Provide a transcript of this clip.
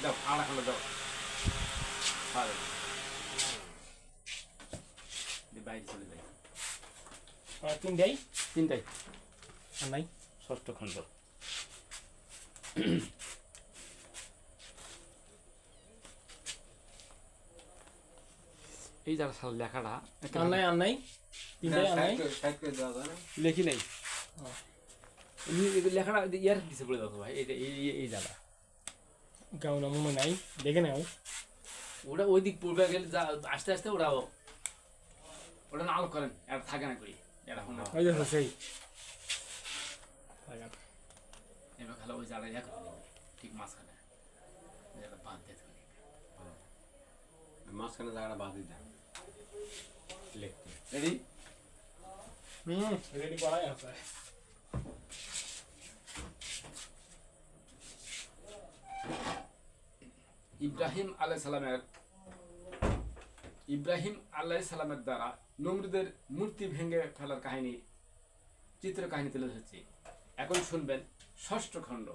দাও আড়া খন্ড দাও বাইরে চলে যাই তিনটাই তিনটাই আর নাই ষষ্ঠ খণ্ড এই যারা সাল লেখাটা আর নাই আর নাই তিনটাই আর নাই লেখি নাই লেখাটা ইয়ার পিছিয়ে পড়ে যাবো ভাই এটা এই জায়গা কেমন মনে নাই দেখে নাও ওটা ওই দিক পূর্বে গেলে যা আস্তে আস্তে ওরা ওটা না আলো করেন এটা থাকে না করি এটা ওই দেখো সেই এবার খালা ওই জায়গায় ইয়া করে দেবে ঠিক মাঝখানে বাঁধ দিয়ে থাকবে মাঝখানে জায়গাটা বাদ দিতে লিখতে রেডি রেডি করাই আছে ইব্রাহিম আলাইহিস সালামের দ্বারা নমরুদের মূর্তি ভেঙে ফেলার কাহিনী চিত্র কাহিনী তুলে ধরছি এখন শুনবেন ষষ্ঠ খণ্ড